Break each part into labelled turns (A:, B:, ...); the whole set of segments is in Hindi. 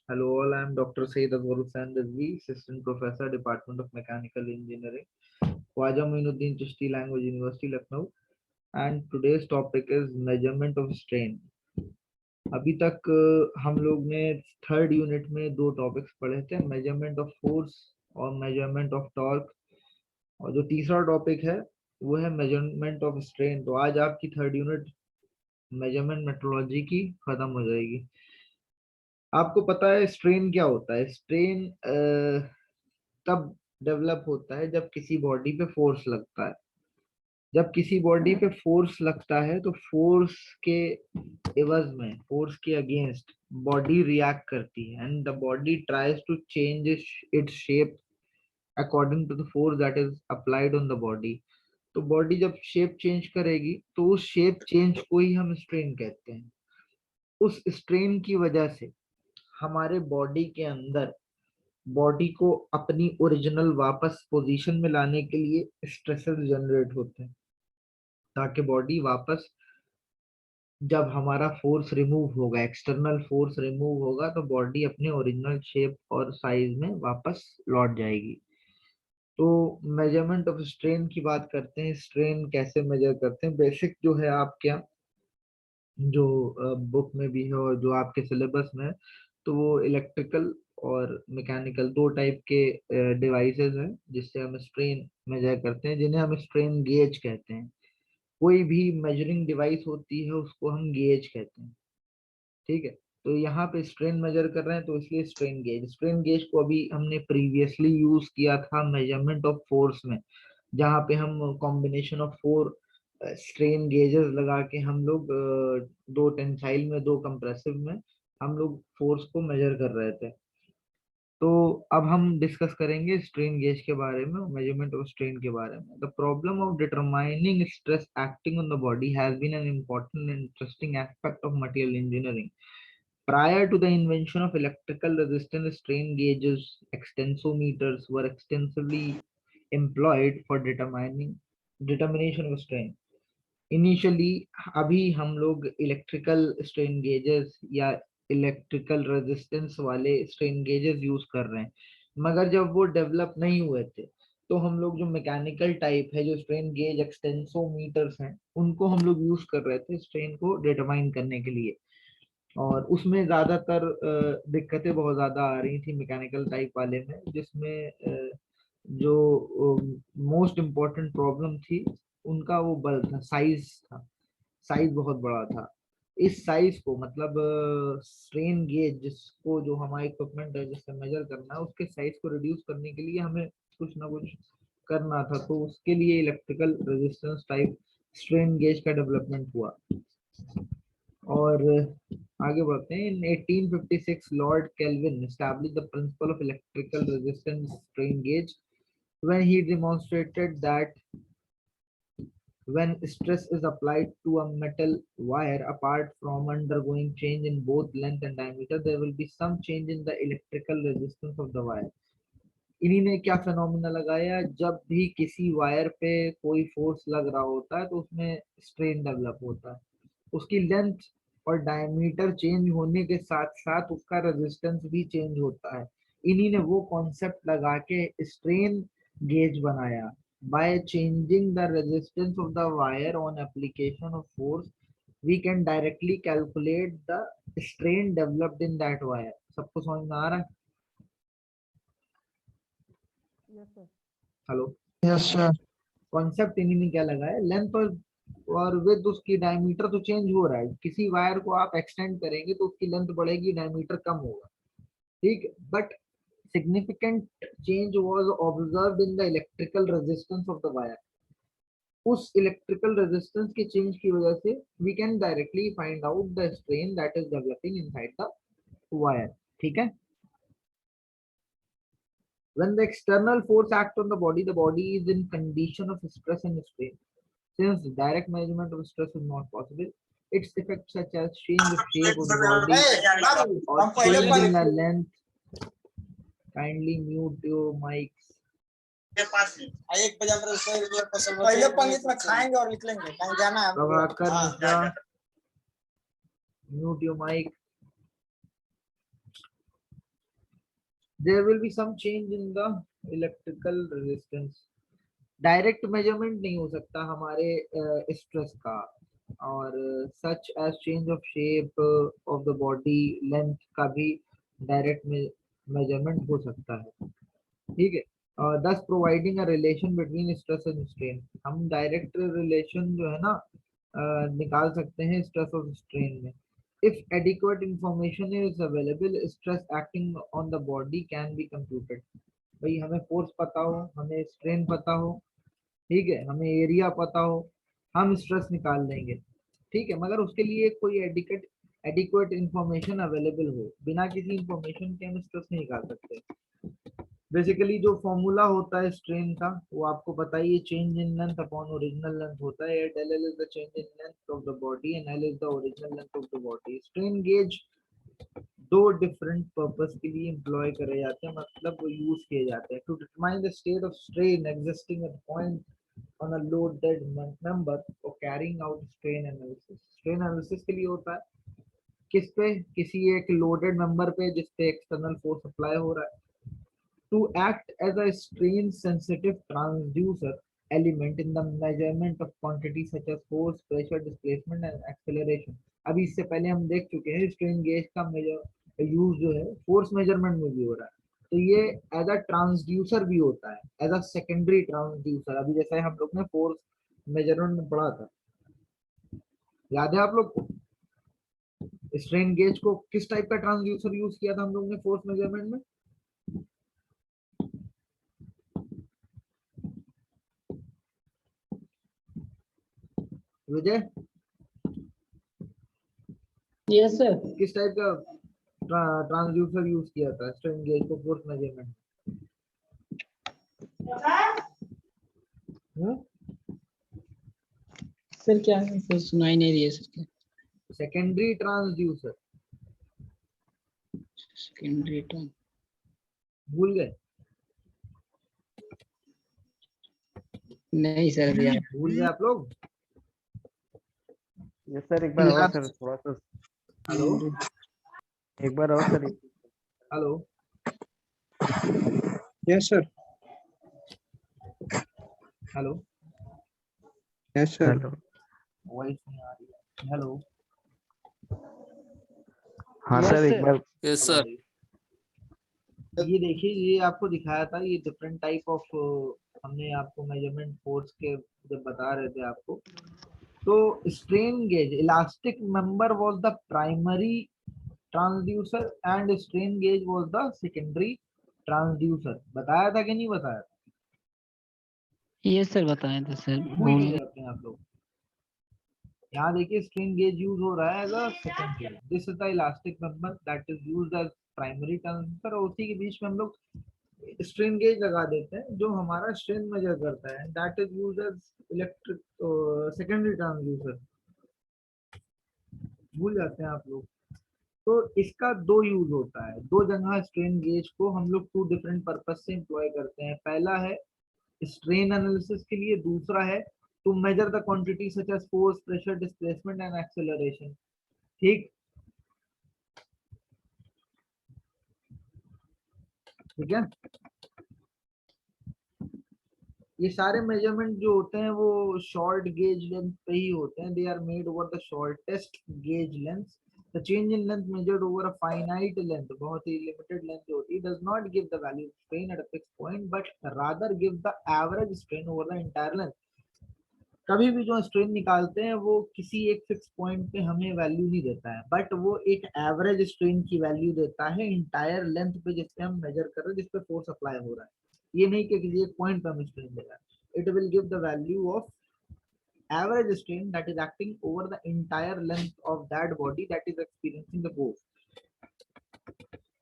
A: Hello all, I am Dr. Sayyid Azwar Hussain Rizvi, Assistant Professor, Department of Mechanical Engineering, Khwaja Moinuddin Chishti Language University, Lucknow, and today's topic is measurement of strain. अभी तक हम लोग ने थर्ड यूनिट में दो टॉपिक्स पढ़े थे, मेजरमेंट ऑफ फोर्स और मेजरमेंट ऑफ टॉर्क, और जो तीसरा टॉपिक है वो है मेजरमेंट ऑफ स्ट्रेन। तो आज आपकी थर्ड यूनिट मेजरमेंट मेट्रोलॉजी की खत्म हो जाएगी। आपको पता है स्ट्रेन क्या होता है? स्ट्रेन तब डेवलप होता है जब किसी बॉडी पे फोर्स लगता है। जब किसी बॉडी पे फोर्स लगता है तो फोर्स के एवज में, फोर्स के अगेंस्ट बॉडी रिएक्ट करती है and the body tries to change its shape according to the force that is applied on the body. तो बॉडी जब शेप चेंज करेगी तो उस शेप चेंज को ही हम स्ट्रेन कहते हैं। उस स्ट्रेन की वजह से हमारे बॉडी के अंदर बॉडी को अपनी ओरिजिनल वापस पोजीशन में लाने के लिए स्ट्रेसेस जनरेट होते हैं, ताकि बॉडी वापस, जब हमारा फोर्स रिमूव होगा, एक्सटर्नल फोर्स रिमूव होगा, तो बॉडी अपने ओरिजिनल शेप और साइज में वापस लौट जाएगी। तो मेजरमेंट ऑफ स्ट्रेन की बात करते हैं। स्ट्रेन कैसे मेजर करते हैं? बेसिक जो है आपके यहाँ, जो बुक में भी है और जो आपके सिलेबस में है, तो वो इलेक्ट्रिकल और मैकेनिकल दो टाइप के डिवाइसेस हैं जिससे हम स्ट्रेन मेजर करते हैं, जिन्हें हम स्ट्रेन गेज कहते हैं। कोई भी मेजरिंग डिवाइस होती है उसको हम गेज कहते हैं, ठीक है। तो यहाँ पे स्ट्रेन मेजर कर रहे हैं तो इसलिए स्ट्रेन गेज को अभी हमने प्रीवियसली यूज किया था मेजरमेंट ऑफ फोर्स में, जहाँ पे हम combination of four strain gauges लगा के हम लोग दो टेंसाइल में दो कंप्रेसिव में हम लोग फोर्स को मेजर कर रहे थे। तो अब हम डिस्कस करेंगे स्ट्रेन गेज के बारे में, मेजरमेंट ऑफ स्ट्रेन के बारे में। The problem of determining stress acting on the body has been an important and interesting aspect of material engineering. Prior to the invention of electrical resistance strain gauges, extensometers were extensively employed for determination of strain. Initially, अभी हम लोग इलेक्ट्रिकल स्ट्रेन गेजेस या इलेक्ट्रिकल रेजिस्टेंस वाले स्ट्रेन गेजेस यूज कर रहे हैं, मगर जब वो डेवलप नहीं हुए थे तो हम लोग जो मैकेनिकल टाइप है, जो स्ट्रेन गेज एक्सटेंसोमीटर्स हैं, उनको हम लोग यूज कर रहे थे स्ट्रेन को डिटरमाइन करने के लिए। और उसमें ज्यादातर दिक्कतें बहुत ज्यादा आ रही थी मैकेनिकल टाइप वाले में, जिसमें जो मोस्ट इम्पोर्टेंट प्रॉब्लम थी उनका वो बल था, साइज था। साइज बहुत बड़ा था। इस साइज को, मतलब स्ट्रेन गेज जिसको, जो हमारा इक्विपमेंट है जिससे मेजर करना है, उसके साइज को रिड्यूस करने के लिए हमें कुछ ना कुछ करना था। तो उसके लिए electrical resistance type strain gauge का डेवलपमेंट हुआ। और आगे बढ़ते हैं। In 1856, Lord Kelvin established the principle of electrical resistance strain gauge when he demonstrated that when stress is applied to a metal wire, apart from undergoing change in both length and diameter, there will be some change in the electrical resistance of the wire. इन्हीं ने क्या फिनोमिना लगाया? जब भी किसी वायर पे कोई फोर्स लग रहा होता है तो उसमें स्ट्रेन डेवलप होता है। उसकी लेंथ और डायमीटर चेंज होने के साथ साथ उसका रेजिस्टेंस भी चेंज होता है। इन्हीं ने वो कॉन्सेप्ट लगा के स्ट्रेन गेज बनाया। By changing the resistance of the wire on application of force we can directly calculate the strain developed in that wire. सबको समझ में आ रहा है? Hello,
B: yes sir.
A: कॉन्सेप्ट इन्हीं ने क्या लगाया? लेंथ और विड्थ, उसकी डायमीटर तो चेंज हो रहा है। किसी वायर को आप एक्सटेंड करेंगे तो उसकी लेंथ बढ़ेगी, डायमीटर कम होगा, ठीक। But significant change was observed in the electrical resistance of the wire. उस इलेक्ट्रिकल रेजिस्टेंस के चेंज की वजह से we can directly find out the strain that is developing inside the wire, ठीक है। When the external force acts on the body is in condition of stress and strain. Since direct measurement of stress is not possible, its effects such as change of shape of the body or change in the length. Kindly mute your mics.
B: एक बजे पहले पंडित में खाएंगे और निकलेंगे, कहीं जाना है।
A: Prabhakar Mishra, mute your mic. there will be some change in the electrical resistance. Direct measurement नहीं हो सकता हमारे स्ट्रेस का, और such as change of shape of the body length का भी डायरेक्ट मेजरमेंट हो सकता है, ठीक है। दस providing a relation between stress and strain, हम डायरेक्ट रिलेशन जो है ना निकाल सकते हैं स्ट्रेस और स्ट्रेन में। If adequate information is available, stress acting on the body can be computed. भाई हमें फोर्स पता हो, हमें स्ट्रेन पता हो, ठीक है, हमें एरिया पता हो, हम स्ट्रेस निकाल लेंगे, ठीक है, मगर उसके लिए कोई एडिक्वेट इंफॉर्मेशन अवेलेबल हो। बिना किसी इंफॉर्मेशन के हम स्ट्रेस नहीं निकाल सकते। बेसिकली जो फॉर्मूला होता है स्ट्रेन का वो आपको पता ही है, change in length upon original length होता है। Del L is the change in length of the body and L is the original length of the body. Strain gauge दो डिफरेंट पर्पस के लिए एम्प्लॉय करे जाते हैं, मतलब वो यूज किए जाते हैं to determine the state of strain existing at point on a loaded member for carrying out strain analysis। strain analysis के लिए होता है किस पे, किसी एक लोडेड मेंबर पे जिस पे एक्सटर्नल फोर्स अप्लाई हो रहा है। to act as a strain sensitive transducer element in the measurement of quantities such as force, pressure, displacement and acceleration। अभी इससे पहले हम देख चुके हैं स्ट्रेन गेज का मेजर यूज जो है फोर्स मेजरमेंट में भी हो रहा है, तो ये एज अ ट्रांसड्यूसर भी होता है, एज अ सेकेंडरी ट्रांसड्यूसर। अभी जैसे हम लोग ने फोर्स मेजरमेंट में पढ़ा था, याद है आप लोग को स्ट्रेन गेज को किस टाइप का ट्रांसड्यूसर यूज किया था हम लोग ने फोर्स मेजरमेंट में? विजय
C: यस सर।
A: किस टाइप का ट्रांसड्यूसर यूज किया था स्ट्रेन गेज को फोर्स मेजरमेंट?
C: सर क्या है सर, सुनाई नहीं रही है sir.
A: Secondary transducer
C: secondary term
A: भूल गए?
C: नहीं सर यार।
A: भूल गए आप लोग?
D: यस सर, एक बार और सर, थोड़ा सा
A: हेलो
D: एक बार और sir.
A: Hello
E: yes sir.
A: Hello
E: yes sir.
D: Hello,
A: voice नहीं आ रही है। हेलो
D: हाँ
C: Yes,
D: सर,
C: sir.
D: एक बार।
C: Yes sir.
A: ये देखिए, ये आपको दिखाया था, ये डिफरेंट टाइप ऑफ हमने आपको मेजरमेंट फोर्स के जब बता रहे थे आपको, तो strain gauge elastic member was the primary transducer and strain gauge was the secondary transducer. बताया था कि नहीं बताया था?
C: यस सर बताया था सर।
A: भूल गए जाते हैं आप लोग। यहाँ देखिए स्ट्रेन गेज यूज हो रहा है as a secondary, this is the elastic member that is used as primary transducer, और उसी के बीच में हम लोग स्ट्रेन गेज लगा देते हैं जो हमारा स्ट्रेन मेजर करता है, that is used as electric secondary transducer. भूल जाते हैं आप लोग। तो इसका दो यूज होता है, दो जगह स्ट्रेन गेज को हम लोग टू डिफरेंट पर्पस से एम्प्लॉय करते हैं। पहला है स्ट्रेन एनालिसिस के लिए, दूसरा है to measure the quantity such as force, pressure, displacement and acceleration. ठीक ठीक है। ये सारे मेजरमेंट जो होते हैं वो शॉर्ट गेज लेंथ पे ही होते हैं, they are made over the shortest gauge length. The change in length measured over a finite length, बहुत ही लिमिटेड लेंथ जो होती है, does not give the value of strain at a fixed point but rather give the average strain over the entire length. कभी भी जो स्ट्रेन निकालते हैं वो किसी एक फिक्स पॉइंट पे हमें वैल्यू नहीं देता है, बट वो एक एवरेज स्ट्रेन की वैल्यू देता है इंटायर लेंथ पे जिसपे हम मेजर कर रहे हैं, जिसपे फोर्स अप्लाई हो रहा है। ये नहीं कि किसी एक पॉइंट पे हमें स्ट्रेन दे रहा है। It will give the value of average strain that is acting over the entire length of that body that is experiencing the force।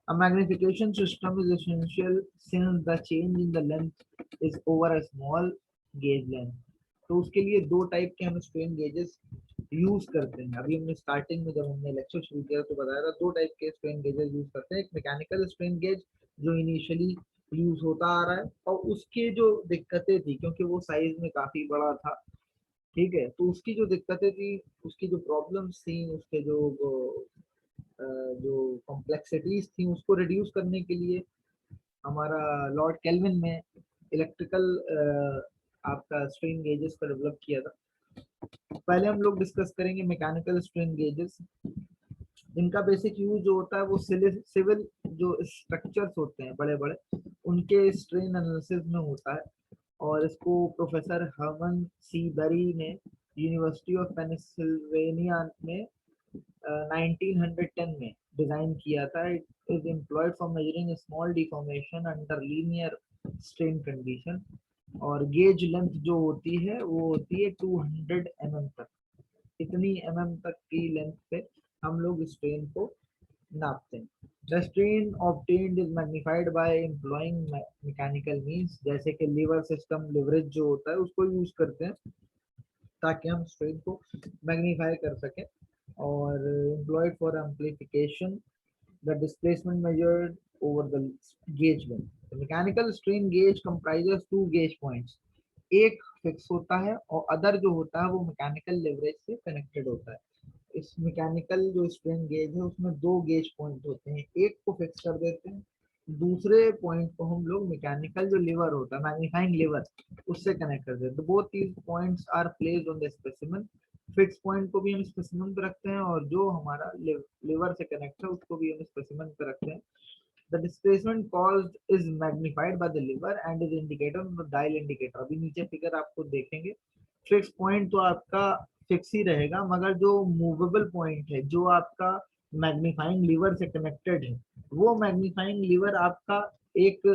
A: A magnification system is essential since the change in the length is over a small gauge length। तो उसके लिए दो टाइप के हम स्ट्रेन गेजेस यूज करते हैं। अभी हमने स्टार्टिंग में जब हमने लेक्चर शुरू किया तो बताया था दो टाइप के स्ट्रेन गेजेस यूज करते हैं। एक मैकेनिकल स्ट्रेन गेज जो इनिशियली यूज होता आ रहा है, और उसके जो दिक्कतें थी क्योंकि वो साइज में काफी बड़ा था, ठीक है, तो उसकी जो दिक्कतें थी, उसकी जो प्रॉब्लम्स थी, उसके जो कॉम्प्लेक्सिटीज थी, उसको रिड्यूस करने के लिए हमारा लॉर्ड केल्विन में इलेक्ट्रिकल आपका स्ट्रेन गेजेस को डेवलप किया था। पहले हम लोग डिस्कस करेंगे मैकेनिकल स्ट्रेन गेजेस। इनका बेसिक यूज जो होता है वो सिविल जो स्ट्रक्चर्स होते हैं बड़े बड़े, उनके स्ट्रेन एनालिसिस में होता है। और इसको प्रोफेसर हर्मन सी बेरी ने यूनिवर्सिटी ऑफ पेनिसिल्वेनिया में 1910 में डिजाइन किया था। It is employed for measuring small deformation under linear strain condition. और गेज लेंथ जो होती है वो होती है 200 mm तक। इतनी mm तक की लेंथ पे हम लोग स्ट्रेन को नापते हैं। The strain obtained is magnified by employing mechanical means, जैसे कि लीवर सिस्टम, लिवरेज जो होता है उसको यूज करते हैं ताकि हम स्ट्रेन को मैग्नीफाई कर सकें। और employed for amplification the displacement measured over the gauge length. The mechanical strain gauge comprises two gauge points. एक फिक्स होता है और अदर जो होता है वो मैकेनिकल लेवरेज से कनेक्टेड होता है। इस मैकेनिकल जो स्ट्रेन गेज है उसमें दो गेज पॉइंट होते हैं, एक को फिक्स कर देते हैं, दूसरे पॉइंट को हम लोग मैकेनिकल जो लीवर होता है, मैग्नीफाइंग लीवर, उससे कनेक्ट कर देते हैं। Both these points are placed on the specimen. Fix point को भी हम स्पेसिमेन पे रखते हैं और जो हमारा लीवर से कनेक्ट है उसको भी हम स्पेसिमेन पे रखते हैं। The displacement caused is magnified by the lever and is indicated on the dial indicator। अभी नीचे फिगर आपको देखेंगे। फिक्स पॉइंट तो आपका फिक्स ही रहेगा, मगर जो मूवेबल पॉइंट है जो आपका मैग्नीफाइंग लीवर से कनेक्टेड है, वो मैग्नीफाइंग लीवर आपका एक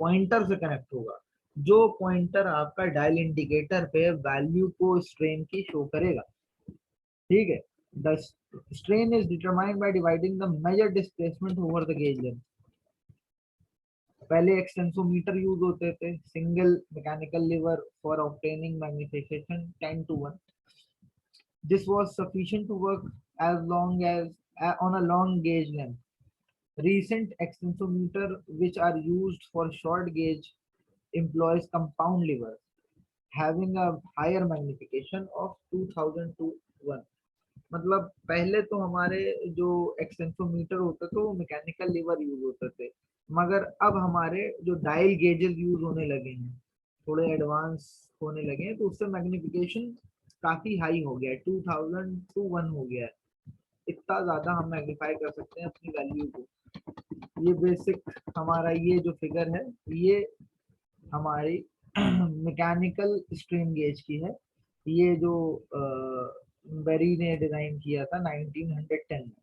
A: पॉइंटर से कनेक्ट होगा, जो पॉइंटर आपका डायल इंडिकेटर पे वैल्यू को स्ट्रेन की शो करेगा। ठीक है। The strain is determined by dividing the measure displacement over the gauge length. पहले एक्सटेंसोमीटर यूज होते थे, single mechanical lever for obtaining magnification 10 to 1। This was sufficient to work as long as on a long gauge length. Recent extensometer which are used for short gauge employs compound levers having a higher magnification of 2000 to 1। मतलब पहले तो हमारे जो एक्सटेंसोमीटर होते थे वो मैकेनिकल लीवर यूज होते थे, मगर अब हमारे जो डायल गेजेस यूज होने लगे हैं, थोड़े एडवांस होने लगे हैं, तो उससे मैग्निफिकेशन काफी हाई हो गया है, 2000 to 1 हो गया है। इतना ज्यादा हम मैग्नीफाई कर सकते हैं अपनी वैल्यू को। ये बेसिक हमारा ये जो फिगर है ये हमारी मैकेनिकल स्ट्रेन गेज की है। ये जो बेरी ने डिजाइन किया था 1910 में।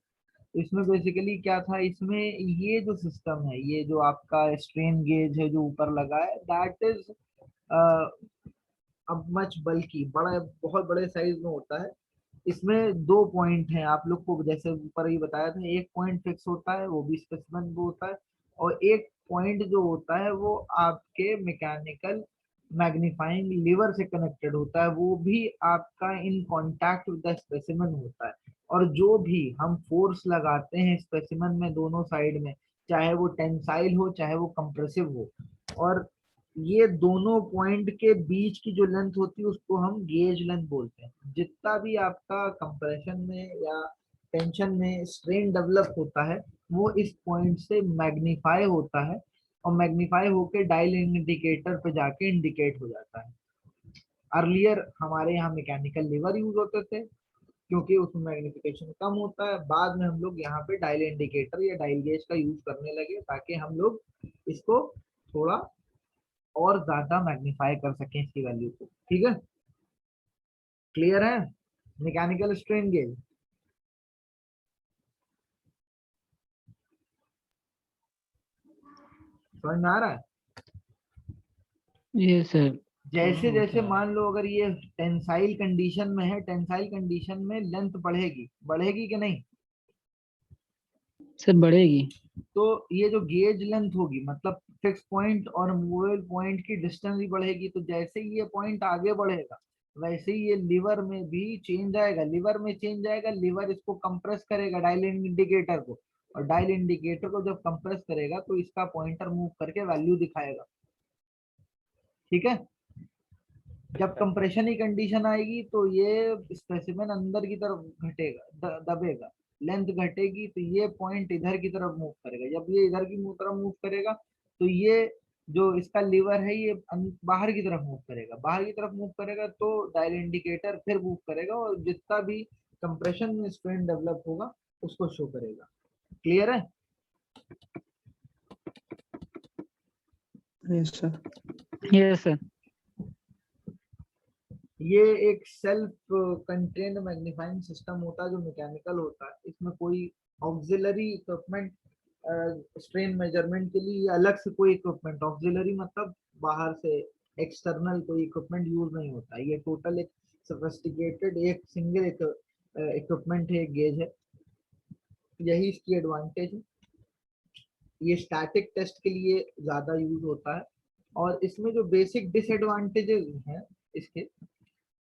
A: इसमें बेसिकली क्या था, इसमें ये जो सिस्टम है, ये जो आपका स्ट्रेन गेज है जो ऊपर लगा है, दैट इज अब मच बल्कि बड़ा, बहुत बड़े साइज में होता है। इसमें दो पॉइंट हैं, आप लोग को जैसे ऊपर ही बताया था, एक पॉइंट फिक्स होता है वो भी स्पेसिमेन वो होता है, और एक पॉइंट जो होता है वो आपके मैकेनिकल मैग्नीफाइंग लीवर से कनेक्टेड होता है, वो भी आपका in contact with the specimen होता है। और जो भी हम फोर्स लगाते हैं स्पेसिमेन में दोनों साइड में, चाहे वो टेंसाइल हो चाहे वो कंप्रेसिव हो, और ये दोनों पॉइंट के बीच की जो लेंथ होती है उसको हम गेज लेंथ बोलते हैं। जितना भी आपका कंप्रेशन में या टेंशन में स्ट्रेन डेवलप होता है वो इस पॉइंट से मैग्नीफाई होता है, और मैग्नीफाई होके डायल इंडिकेटर पे जाके इंडिकेट हो जाता है। अर्लियर हमारे यहाँ मैकेनिकल लीवर यूज होते थे क्योंकि उसमें मैग्निफिकेशन कम होता है। बाद में हम लोग यहाँ पे डायल इंडिकेटर या डायल गेज का यूज करने लगे ताकि हम लोग इसको थोड़ा और ज्यादा मैग्नीफाई कर सकें इसकी वैल्यू को। ठीक है, क्लियर है मैकेनिकल स्ट्रेन गेज? समझ में आ रहा है?
C: ये सर।
A: जैसे जैसे मान लो अगर ये टेंसाइल कंडीशन में है, टेंसाइल कंडीशन में लेंथ बढ़ेगी, बढ़ेगी कि नहीं?
C: सर बढ़ेगी।
A: तो ये जो गेज लेंथ होगी मतलब फिक्स पॉइंट और मूवेबल पॉइंट की डिस्टेंस भी बढ़ेगी। तो जैसे ही ये पॉइंट आगे बढ़ेगा वैसे ही ये लीवर में भी चेंज आएगा, लीवर में चेंज आएगा, लीवर इसको कंप्रेस करेगा डायल इंडिकेटर को, और डायल इंडिकेटर को जब कंप्रेस करेगा तो इसका पॉइंटर मूव करके वैल्यू दिखाएगा। ठीक है, जब कंप्रेशन की कंडीशन आएगी तो ये स्पेसिमेन अंदर की तरफ घटेगा, दबेगा, लेंथ घटेगी, तो ये पॉइंट इधर की तरफ मूव करेगा। जब ये इधर की तरफ मूव करेगा तो ये जो इसका लीवर है ये बाहर की तरफ मूव करेगा, बाहर की तरफ मूव करेगा तो डायल इंडिकेटर फिर मूव करेगा और जितना भी कंप्रेशन में स्ट्रेन डेवलप होगा उसको शो करेगा। क्लियर है?
E: Yes, sir.
C: Yes, sir.
A: ये एक सेल्फ कंटेन्ड मैग्नीफाइंग सिस्टम होता है जो मैकेनिकल होता है। इसमें कोई ऑक्सिलरी इक्विपमेंट स्ट्रेन मेजरमेंट के लिए अलग से कोई इक्विपमेंट, ऑक्सिलरी मतलब बाहर से एक्सटर्नल कोई इक्विपमेंट यूज नहीं होता। ये टोटल एक सोफिस्टिकेटेड एक सिंगल इक्विपमेंट है, गेज है। यही इसकी एडवांटेज है। ये स्टैटिक टेस्ट के लिए ज्यादा यूज होता है और इसमें जो बेसिक डिसएडवांटेजेस हैं इसके,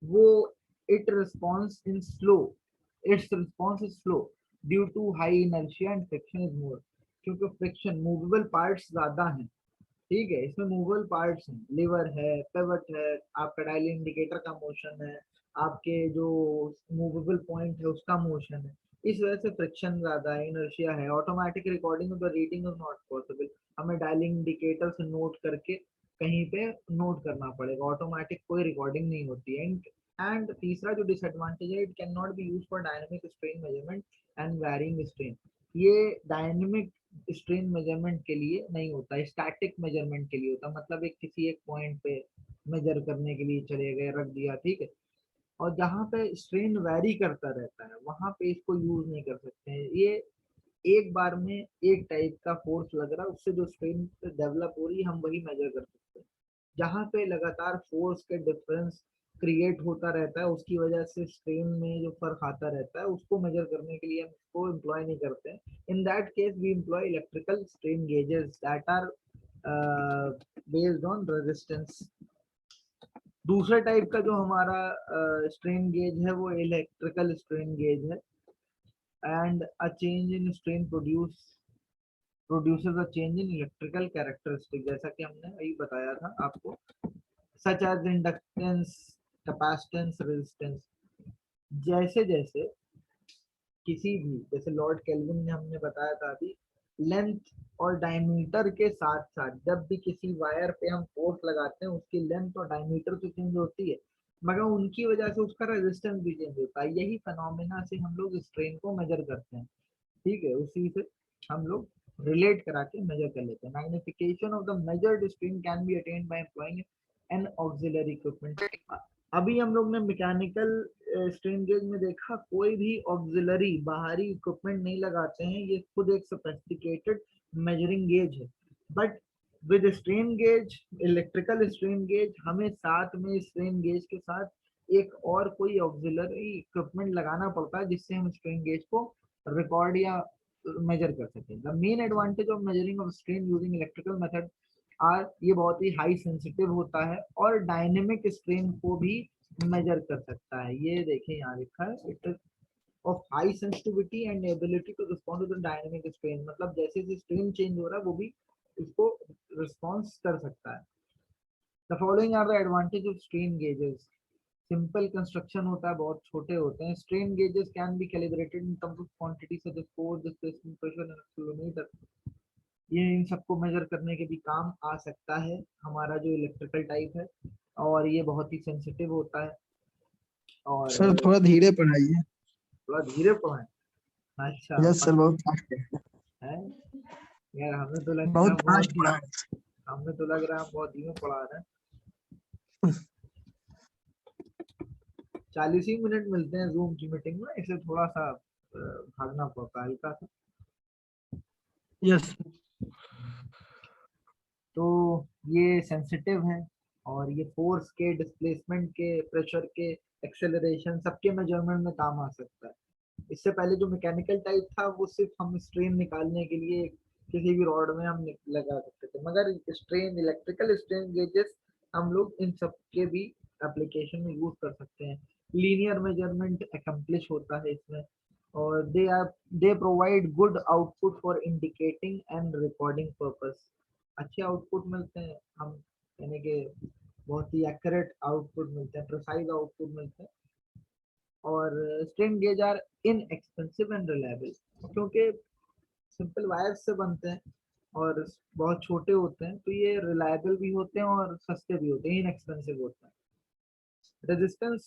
A: वो it response in slow, its response is slow due to high inertia and friction is more. क्योंकि फ्रिक्शन, मूवेबल पार्ट्स ज्यादा हैं, ठीक है, इसमें मूवेबल पार्ट्स हैं, लीवर है, पिवट है, आपका डायल इंडिकेटर का मोशन है, आपके जो मूवेबल पॉइंट है उसका मोशन है। इस वजह से फ्रिक्शन ज्यादा है, इनर्शिया है। Automatic recording of the reading is not possible. हमें डायलिंग इंडिकेटर से नोट करके कहीं पे नोट करना पड़ेगा, ऑटोमेटिक कोई रिकॉर्डिंग नहीं होती है। एंड तीसरा जो डिसएडवांटेज है, it can not be used for dynamic strain measurement and varying strain. ये डायनामिक स्ट्रेन मेजरमेंट के लिए नहीं होता है, स्टैटिक मेजरमेंट के लिए होता है। मतलब एक किसी एक पॉइंट पे मेजर करने के लिए चले गए, रख दिया, ठीक है। और जहाँ पे स्ट्रेन वैरी करता रहता है वहां पे इसको यूज नहीं कर सकते हैं। ये एक बार में एक टाइप का फोर्स लग रहा है, उससे जो स्ट्रेन डेवलप हो रही है हम वही मेजर कर सकते हैं। जहाँ पे लगातार फोर्स के डिफरेंस क्रिएट होता रहता है, उसकी वजह से स्ट्रेन में जो फर्क आता रहता है, उसको मेजर करने के लिए हम इसको एम्प्लॉय नहीं करते हैं। In that case we employ electrical strain gauges that are based on resistance. दूसरा टाइप का जो हमारा स्ट्रेन गेज है वो इलेक्ट्रिकल स्ट्रेन गेज है। And a change in strain produces a change in electrical characteristic, जैसा कि हमने अभी बताया था आपको, such as inductance, capacitance, resistance। जैसे जैसे किसी भी, जैसे लॉर्ड केल्विन ने हमने बताया था अभी, लेंथ और डायमीटर के साथ साथ जब भी किसी वायर पे हम फोर्स लगाते हैं उसकी लेंथ और डायमीटर तो चेंज होती है, मगर उनकी वजह से उसका रेजिस्टेंस भी चेंज होता है। यही फेनोमेना से हम लोग स्ट्रेन को मेजर करते हैं, ठीक है, उसी से हम लोग रिलेट करा के मेजर कर लेते हैं। Magnification of the measured strain can be attend by employing an auxiliary equipment. अभी हम लोग ने मैकेनिकल स्ट्रेन गेज में देखा कोई भी ऑक्सिलरी बाहरी इक्विपमेंट नहीं लगाते हैं, ये खुद एक सोफिस्टिकेटेड मेजरिंग गेज है। But with strain gauge, electrical strain gauge, हमें साथ में स्ट्रेन गेज के साथ एक और कोई ऑक्सिलरी इक्विपमेंट लगाना पड़ता है जिससे हम स्ट्रेन गेज को रिकॉर्ड या मेजर कर सकें। The main advantage of measuring of strain using electrical method are, ये बहुत ही हाई सेंसिटिव होता है और डायनेमिक स्ट्रेन को भी मेजर कर सकता है। ये देखें यहाँ लिखा है, it is of high sensitivity and ability to respond to the dynamic strain. मतलब जैसे जैसे स्ट्रेन चेंज हो रहा है वो भी इसको रिस्पॉन्स कर सकता है। The following are the advantage of strain gauges. Simple construction होता है, बहुत छोटे होते हैं। Strain gauges can be calibrated in terms of quantity such as force, displacement, pressure and accelerometer. ये इन सबको मेजर करने के भी काम आ सकता है हमारा जो इलेक्ट्रिकल टाइप है, और ये बहुत ही सेंसिटिव होता है। और
E: सर थोड़ा धीरे पढ़ाइए।
A: थोड़ा धीरे पढ़ाएं। अच्छा,
E: यस सर, बहुत फास्ट
A: है यार, हमें तो लग रहा
E: बहुत
A: है
E: फास्ट
A: बहुत,
E: पढ़ा।
A: हमें तो लग रहा है हम बहुत धीमे पढ़ा रहे हैं। 40 ही मिनट मिलते हैं जूम की मीटिंग में, इसलिए थोड़ा सा भागना पड़ता है हल्का सा।
E: यस।
A: तो ये सेंसिटिव है और ये फोर्स के, डिस्प्लेसमेंट के, प्रेशर के, एक्सेलरेशन सबके मेजरमेंट में काम आ सकता है। इससे पहले जो मैकेनिकल टाइप था वो सिर्फ हम स्ट्रेन निकालने के लिए किसी भी रॉड में हम लगा सकते थे, मगर स्ट्रेन, इलेक्ट्रिकल स्ट्रेन गेजेस हम लोग इन सब के भी एप्लीकेशन में यूज कर सकते हैं। लीनियर मेजरमेंट अकम्प्लिश होता है इसमें, और they provide good output for indicating and recording purpose. अच्छे आउटपुट मिलते हैं, हम यानी कि बहुत ही एक्यूरेट आउटपुट मिलते हैं, प्रिसाइज आउटपुट मिलते हैं। और strain gauge are inexpensive and reliable, क्योंकि सिंपल वायर से बनते हैं और बहुत छोटे होते हैं, तो ये रिलायबल भी होते हैं और सस्ते भी होते हैं, इनएक्सपेंसिव होते हैं। रेजिस्टेंस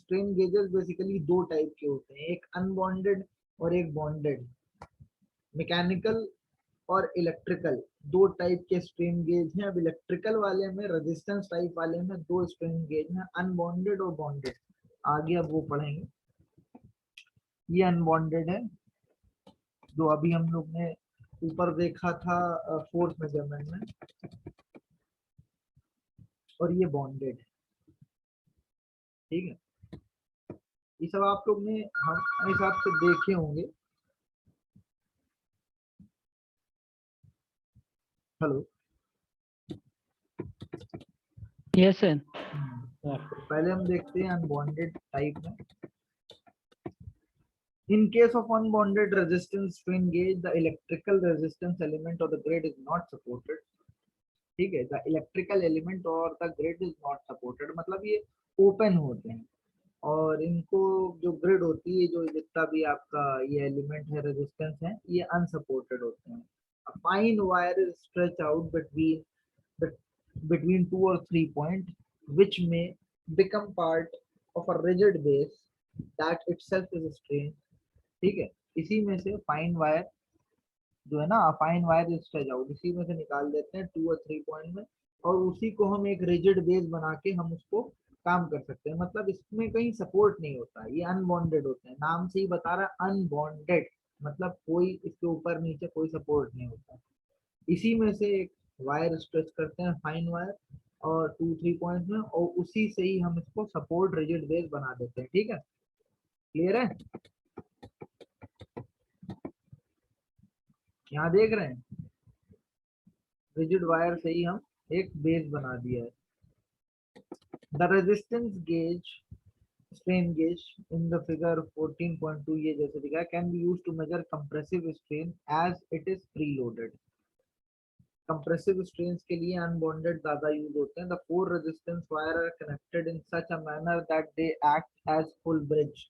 A: स्ट्रेन गेजेस बेसिकली दो टाइप के होते हैं, एक अनबॉन्डेड और एक बॉन्डेड। मैकेनिकल और इलेक्ट्रिकल दो टाइप के स्ट्रेन गेज हैं। अब इलेक्ट्रिकल वाले में, रेजिस्टेंस टाइप वाले में दो स्ट्रेन गेज हैं, अनबॉन्डेड और बॉन्डेड। आगे अब वो पढ़ेंगे। ये अनबॉन्डेड है, जो अभी हम लोग ने ऊपर देखा था फोर्स मेजरमेंट में, और ये बॉन्डेड है। ठीक है, ये सब आप लोग ने हमारे हिसाब से देखे होंगे। हेलो।
C: Yes sir.
A: पहले हम देखते हैं अनबॉन्डेड टाइप में। In case of unbonded resistance strain gauge, the electrical resistance element or the grid is not supported. ठीक है, the electrical element और the grid is not supported, मतलब ये ओपन होते हैं और इनको जो ग्रिड होती है, जो जितना भी आपका ये एलिमेंट है, रेजिस्टेंस है, ये अनसपोर्टेड होते हैं। A fine wire is stretched out between 2 or 3 point, which may become part of a rigid base that itself is a strain. ठीक है, इसी में से फाइन वायर जो है ना, फाइन वायर स्ट्रेच आउट, इसी में से निकाल देते हैं 2 और 3 पॉइंट में, और उसी को हम एक रिजिड बेस बना के हम उसको काम कर सकते हैं। मतलब इसमें कहीं सपोर्ट नहीं होता, ये अनबॉन्डेड होते हैं, नाम से ही बता रहा है अनबॉन्डेड, मतलब कोई इसके ऊपर नीचे कोई सपोर्ट नहीं होता। इसी में से एक वायर स्ट्रेच करते हैं, फाइन वायर, और 2-3 पॉइंट में, और उसी से ही हम इसको सपोर्ट रिजिड बेस बना देते हैं। ठीक है, क्लियर है? यहाँ देख रहे हैं, रिजिड वायर से ही हम एक बेस बना दिया है। The resistance gauge, strain gauge in the figure 14.2 ये जैसे दिखा, can be used to measure compressive strain as it is preloaded. Compressive strain के लिए अनबॉन्डेड ज्यादा यूज होते हैं। The four resistance wire are connected in such a manner that they act as full bridge.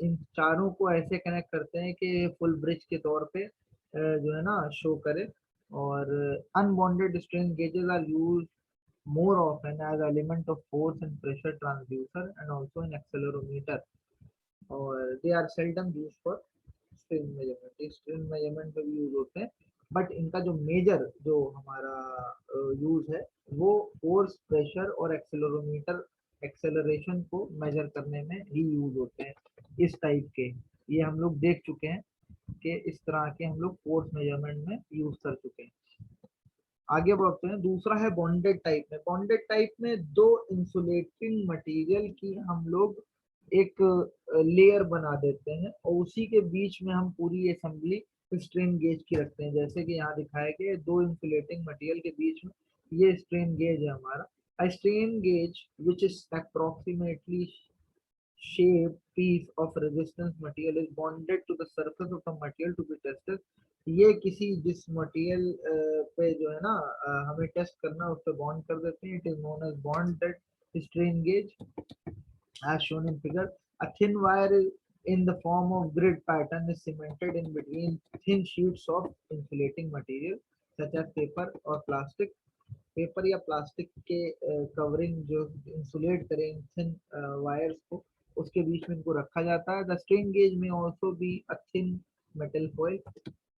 A: इन चारों को ऐसे कनेक्ट करते हैं कि फुल ब्रिज के तौर पे जो है ना शो करे। और unbonded strain gauges are use more often as element of force and pressure transducer and also in accelerometer, और they are seldom used for strain measurement। strain measurement में भी यूज होते हैं, बट इनका जो मेजर जो हमारा यूज है वो फोर्स, प्रेशर और एक्सेलरोमीटर, एक्सेलरेशन को मेजर करने में ही यूज होते हैं। इस टाइप के ये हम लोग देख चुके हैं कि इस तरह के हम लोग फोर्स मेजरमेंट में यूज कर चुके हैं। आगे बढ़ते हैं। दूसरा है बॉन्डेड टाइप में। बॉन्डेड टाइप में दो इंसुलेटिंग मटेरियल की हम लोग एक लेयर बना देते हैं और उसी के बीच में हम पूरी असेंबली स्ट्रेन गेज की रखते हैं। जैसे कि यहाँ दिखाया गया, दो इंसुलेटिंग मटेरियल के बीच में ये स्ट्रेन गेज है हमारा। A strain gauge which is approximately shaped piece of resistance material is bonded to the surface of the material to be tested। ये किसी जिस मटेरियल पे जो है ना हमें टेस्ट करना, उस पे बॉन्ड कर देते हैं। It is known as bonded strain gauge as shown in figure। A thin wire in the form of grid pattern is cemented in between thin sheets of insulating material such as paper or plastic। Paper या प्लास्टिक के कवरिंग जो इंसुलेट करें थिन वायर्स को, उसके बीच में इनको रखा जाता है। द स्ट्रेन गेज में also be a thin metal foil.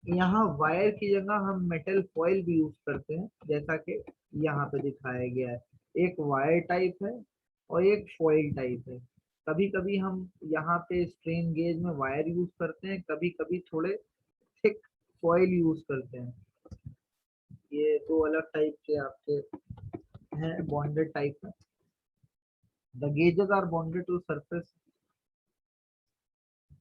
A: यहाँ वायर की जगह हम मेटल फॉइल भी यूज करते हैं, जैसा कि यहाँ पे दिखाया गया है। एक वायर टाइप है और एक फॉइल टाइप है। कभी कभी हम यहाँ पे स्ट्रेन गेज में वायर यूज करते हैं, कभी कभी थोड़े थिक फॉइल यूज करते हैं। ये दो अलग टाइप के आपके हैं बॉन्डेड टाइप में। The gauges are bonded to surface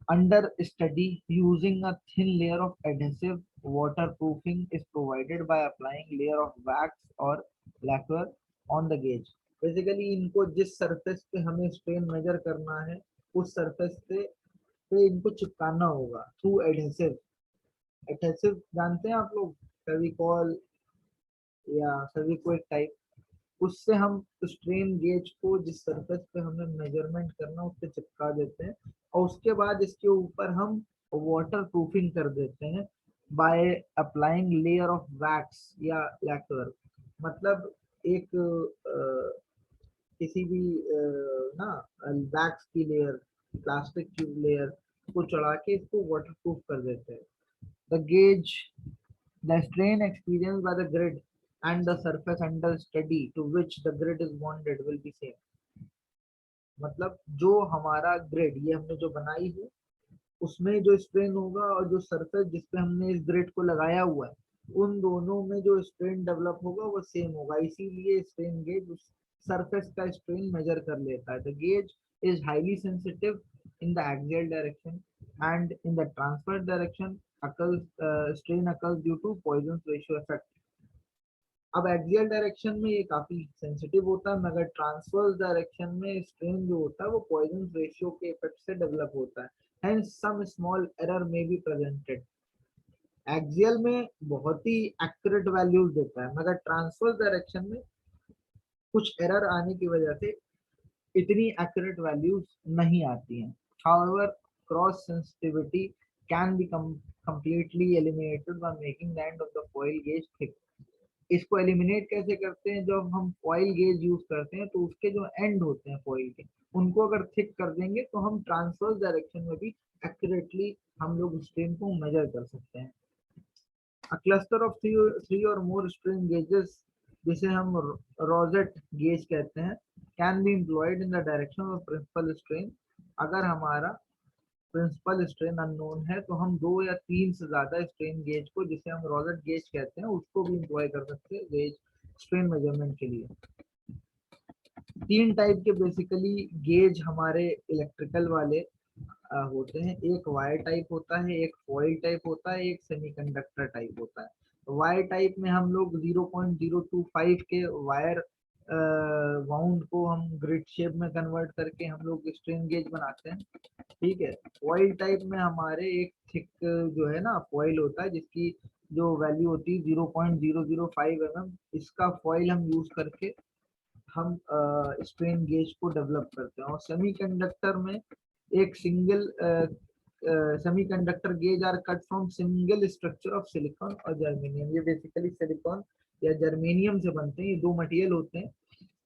A: under study using a thin layer of adhesive। Waterproofing is provided by applying layer of wax or lacquer on the gauge। Basically इनको जिस सरफेस पे हमें स्ट्रेन मेजर करना है उस सरफेस पे इनको चिपकाना होगा थ्रू एडहेसिव। एडहेसिव जानते हैं आप लोग, फेविकॉल या फेविक्विक टाइप, उससे हम स्ट्रेन गेज को जिस सरफेस पे हमें मेजरमेंट करना उस पे चिपका देते हैं और उसके बाद इसके ऊपर हम वाटर प्रूफिंग कर देते हैं by applying layer of wax या लैक्वर। मतलब एक किसी भी ना वैक्स की लेयर, प्लास्टिक की लेयर को चढ़ा के इसको वाटरप्रूफ कर देते हैं। The gauge, the strain experience by the grid and the surface under study to which the grid is bonded will be same। मतलब जो हमारा ग्रिड ये हमने जो बनाई है उसमें जो स्ट्रेन होगा और जो सरफेस जिसपे हमने इस ग्रिड को लगाया हुआ है उन दोनों में जो स्ट्रेन डेवलप होगा वो सेम होगा। इसीलिए स्ट्रेन गेज उस सरफेस का स्ट्रेन मेजर कर लेता है। The gauge is highly sensitive in the axial direction and in the transverse direction strain occurs due to Poisson ratio effect. अब एक्सियल डायरेक्शन में ये काफी सेंसिटिव होता है, मगर ट्रांसवर्स डायरेक्शन में स्ट्रेन जो होता है वो पॉइजन रेशियो के इफेक्ट से डेवलप होता है। Hence some small error may be presented. Axial में बहुत ही एक्यूरेट वैल्यूज देता है, मगर ट्रांसवर्स डायरेक्शन में कुछ एरर आने की वजह से इतनी एक्यूरेट वैल्यूज नहीं आती हैं। However cross sensitivity can be completely eliminated by making the end of the foil gauge thick। इसको एलिमिनेट कैसे करते हैं? जब हम फॉइल गेज यूज करते हैं तो उसके जो एंड होते हैं फॉइल के उनको अगर थिक कर देंगे तो हम ट्रांसवर्स डायरेक्शन में भी एक्यूरेटली हम लोग स्ट्रेन को मेजर कर सकते हैं। अ क्लस्टर ऑफ थ्री और मोर स्ट्रेन गेजेस, जिसे हम रोजेट गेज कहते हैं, can be employed in the direction of principal strain. अगर हमारा प्रिंसिपल स्ट्रेन अननोन है तो हम 2 या 3 से ज्यादा स्ट्रेन गेज को, जिसे हम रोजेट गेज कहते हैं, उसको भी एम्प्लॉय कर सकते हैं गेज स्ट्रेन मेजरमेंट के लिए। 3 टाइप के बेसिकली गेज हमारे इलेक्ट्रिकल वाले होते हैं। एक वायर टाइप होता है, एक फॉइल टाइप होता है, एक सेमीकंडक्टर टाइप होता है। वायर टाइप में हम लोग 0.025 के वायर वाउंड को हम ग्रिड शेप में कन्वर्ट करके हम लोग स्ट्रेन गेज बनाते हैं। ठीक है। फॉइल टाइप में हमारे एक थिक जो है ना फॉइल होता है जिसकी जो वैल्यू होती है 0.005 mm, इसका फॉइल हम यूज करके हम स्ट्रेन गेज को डेवलप करते हैं। और सेमीकंडक्टर में एक single semiconductor gauge are cut from single structure of silicon और जर्मेनियम। ये बेसिकली सिलिकॉन या जर्मेनियम से बनते हैं। ये 2 मटेरियल होते हैं।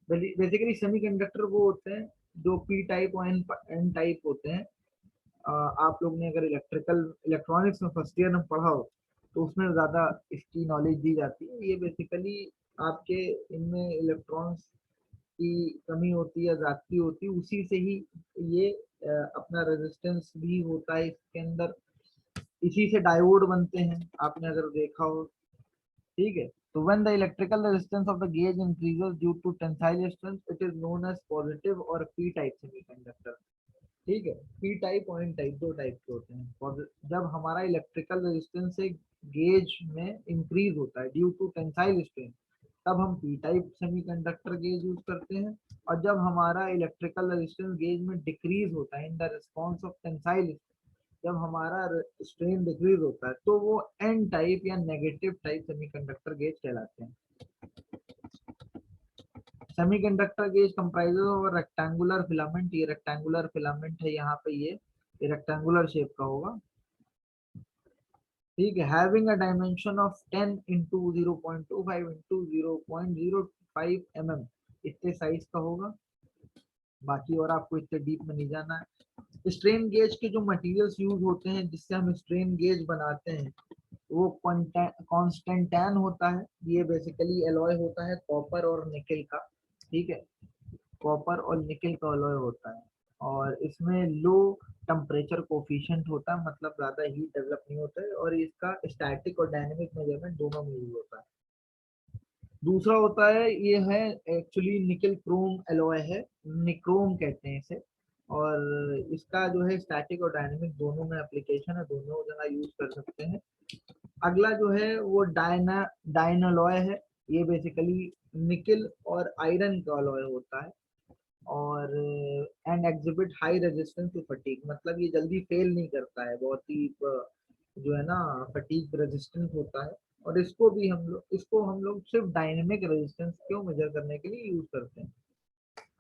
A: बेसिकली सेमीकंडक्टर वो होते हैं जो पी टाइप और एन टाइप होते हैं। आप लोग ने अगर इलेक्ट्रॉनिक्स में फर्स्ट ईयर में पढ़ा हो तो उसमें ज़्यादा इसकी नॉलेज दी जाती है। ये बेसिकली आपके इनमें इलेक्ट्रॉन्स की कमी होती है, ज्यादती होती है, उसी से ही ये अपना रेजिस्टेंस भी होता है इसके अंदर। इसी से डायोड बनते हैं, आपने अगर देखा हो। ठीक है। तो when the electrical resistance of the gauge increases due to tensile strength, it is known as positive और p type semiconductor। ठीक है। पी टाइप और एन टाइप 2 टाइप के होते हैं। और जब हमारा इलेक्ट्रिकल रेजिस्टेंस एक गेज में इंक्रीज होता है ड्यू टू टेंसाइल स्ट्रेन, तब हम P type semiconductor gauge use करते हैं। और जब हमारा इलेक्ट्रिकल रेजिस्टेंस गेज में डिक्रीज होता है in the response of tensile, जब हमारा स्ट्रेन डिक्रीज होता है तो वो एन टाइप या नेगेटिव टाइप सेमीकंडक्टर गेज कहलाते हैं। Semiconductor gauge comprises of rectangular filament. ये रेक्टेंगुलर फिलामेंट है, यहाँ पे ये रेक्टेंगुलर शेप का होगा। ठीक है। Having a dimension of 10 into 0.25 into 0.05 mm, इतने साइज का होगा। बाकी और आपको इतने डीप में नहीं जाना है। स्ट्रेन गेज के जो मटेरियल्स यूज होते हैं जिससे हम स्ट्रेन गेज बनाते हैं वो कॉन्स्टेंटैन होता है। ये बेसिकली एलॉय होता है कॉपर और निकल का। ठीक है। कॉपर और निकल का अलॉय होता है और इसमें लो टेम्परेचर कोफिशिएंट होता है, मतलब ज्यादा हीट डेवलप नहीं होता है। और इसका स्टैटिक और डायनेमिक मेजरमेंट दोनों में यूज होता है। दूसरा होता है, ये है एक्चुअली निकल क्रोम एलॉय है, निक्रोम कहते हैं इसे। और इसका जो है स्टैटिक और डायनेमिक दोनों में एप्लीकेशन है, दोनों जगह यूज कर सकते हैं। अगला जो है वो डायनालॉय है। ये बेसिकली निकल और आयरन का अलॉय होता है और and exhibit high resistance to fatigue, मतलब ये जल्दी फेल नहीं करता है, बहुत ही जो है ना फटीग रेजिस्टेंट होता है। और इसको हम लोग सिर्फ डायनेमिक रेजिस्टेंस को मेजर करने के लिए यूज करते हैं।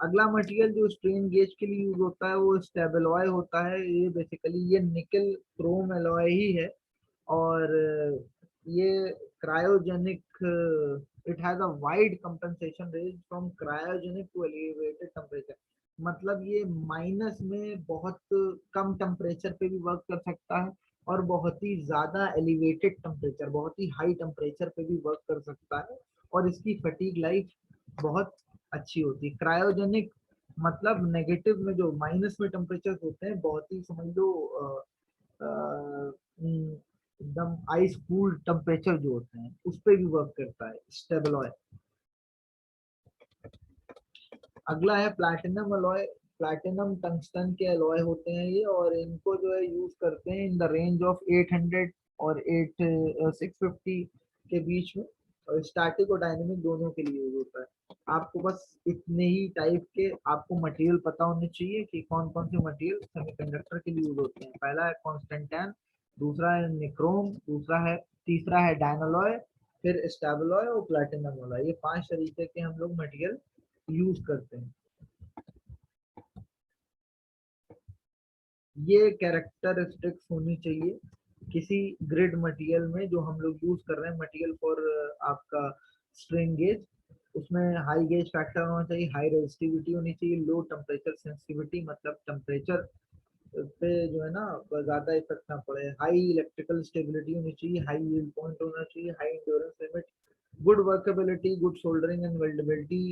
A: अगला मटेरियल जो स्ट्रेन गेज के लिए यूज होता है वो स्टेबलॉय होता है। ये बेसिकली ये निकल क्रोम एलॉय ही है और ये cryogenic, it has a wide compensation range from cryogenic to elevated temperature. मतलब ये माइनस में बहुत कम टेम्परेचर पे भी वर्क कर सकता है और बहुत ही ज्यादा एलिवेटेड टेम्परेचर, बहुत ही हाई टेम्परेचर पे भी वर्क कर सकता है, और इसकी फटीग लाइफ बहुत अच्छी होती है। क्रायोजेनिक मतलब नेगेटिव में, जो माइनस में टेम्परेचर होते हैं, बहुत ही समझ लो एकदम आइस कूल टेम्परेचर जो होते हैं उस पे भी वर्क करता है स्टेबल ऑयल। अगला है प्लैटिनम अलॉय। प्लैटिनम टंगस्टन के अलॉय होते हैं ये, और इनको जो है यूज करते हैं इन द रेंज ऑफ 800 और 650 के बीच में, और स्टैटिक और डायनेमिक दोनों के लिए यूज होता है। आपको बस इतने ही टाइप के आपको मटेरियल पता होने चाहिए कि कौन कौन से मटेरियल सेमीकंडक्टर के लिए यूज होते हैं। पहला है कॉन्स्टेंटाइन, दूसरा है निक्रोम, तीसरा है डायनोलॉय, फिर स्टेबलॉय और प्लैटिनम अलॉय। ये 5 तरीके के हम लोग मटेरियल यूज करते हैं। ये कैरेक्टरिस्टिक्स होनी चाहिए किसी ग्रिड मटेरियल में जो हम लोग यूज कर रहे हैं। मटेरियल फॉर आपका स्ट्रेन गेज, उसमें हाई गेज फैक्टर होना चाहिए, हाई रेजिस्टिविटी होनी चाहिए, लो टेम्परेचर सेंसिटिविटी, मतलब टेम्परेचर पे जो है ना ज्यादा इफेक्ट ना पड़े, हाई इलेक्ट्रिकल स्टेबिलिटी होनी चाहिए, हाई यील्ड पॉइंट होना चाहिए, high endurance limit, good workability, good soldering and weldability,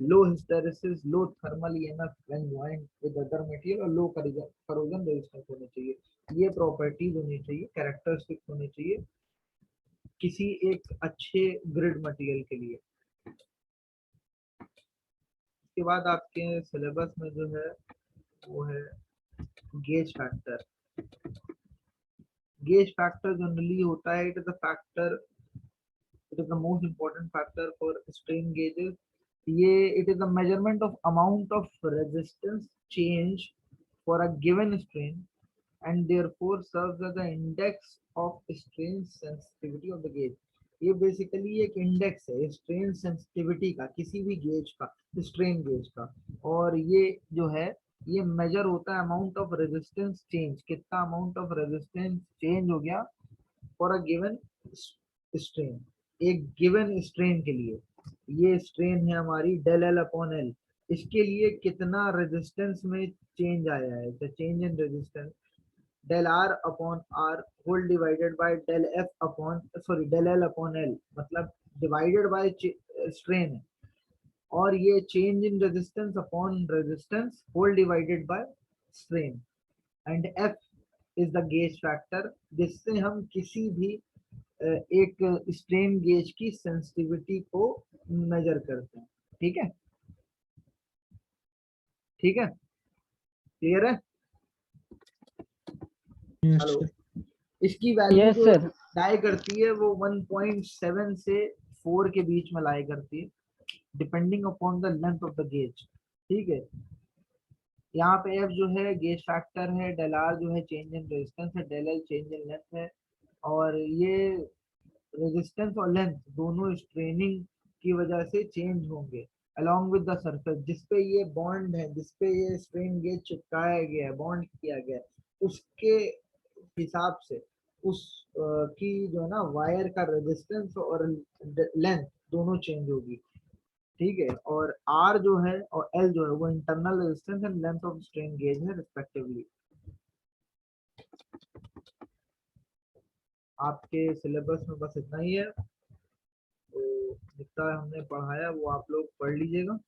A: low hysteresis, low thermal EMF when joined with other material, और low corrosion resistance होनी चाहिए। ये प्रॉपर्टीज होनी चाहिए, कैरेक्टरिस्टिक्स होनी चाहिए किसी एक अच्छे ग्रिड मटेरियल के लिए। इसके बाद आपके सिलेबस में जो है वो है gauge factor. Gauge factor generally होता है, it is a factor, it is the most important factor for strain gauges। ये it is the measurement of amount of resistance change for a given strain and therefore serves as the index of strain sensitivity of the gauge। ये बेसिकली एक इंडेक्स है स्ट्रेन सेंसिटिविटी का, किसी भी गेज का, स्ट्रेन गेज का, और ये जो है ये मेजर होता है अमाउंट ऑफ रेजिस्टेंस चेंज, कितना अमाउंट ऑफ रेजिस्टेंस चेंज हो गया फॉर अ गिवन स्ट्रेन, एक गिवन स्ट्रेन के लिए। ये स्ट्रेन है हमारी डेल एल अपॉन एल, इसके लिए कितना रेजिस्टेंस में चेंज आया है, the change in resistance del R upon R whole divided by del F upon del L upon L, मतलब डिवाइडेड बाय स्ट्रेन है, और ये change in resistance upon resistance whole divided by strain, and F is the gauge factor, जिससे हम किसी भी एक स्ट्रेन गेज की सेंसिटिविटी को मेजर करते हैं। ठीक है, ठीक है, क्लियर है? हेलो, इसकी वैल्यू
C: Yes,
A: जो
C: sir.
A: लाई करती है वो 1.7 से 4 के बीच में लाई करती है, depending upon the length of the gauge. ठीक है, यहाँ पे एफ जो है गेज फैक्टर है, डेल आर जो है चेंज इन रेजिस्टेंस है, del L change in length है, और ये रेजिस्टेंस और लेंथ दोनों स्ट्रेनिंग की वजह से चेंज होंगे along with the surface जिसपे ये बॉन्ड है, जिसपे ये स्ट्रेन गेज चिपकाया गया है, बॉन्ड किया गया है, उसके हिसाब से उस की जो है ना वायर का रेजिस्टेंस और लेंथ दोनों चेंज होगी। ठीक है, और आर जो है और एल जो है वो internal resistance and length of strain gauge है रिस्पेक्टिवली। आपके सिलेबस में बस इतना ही है, तो जितना हमने पढ़ाया वो आप लोग पढ़ लीजिएगा।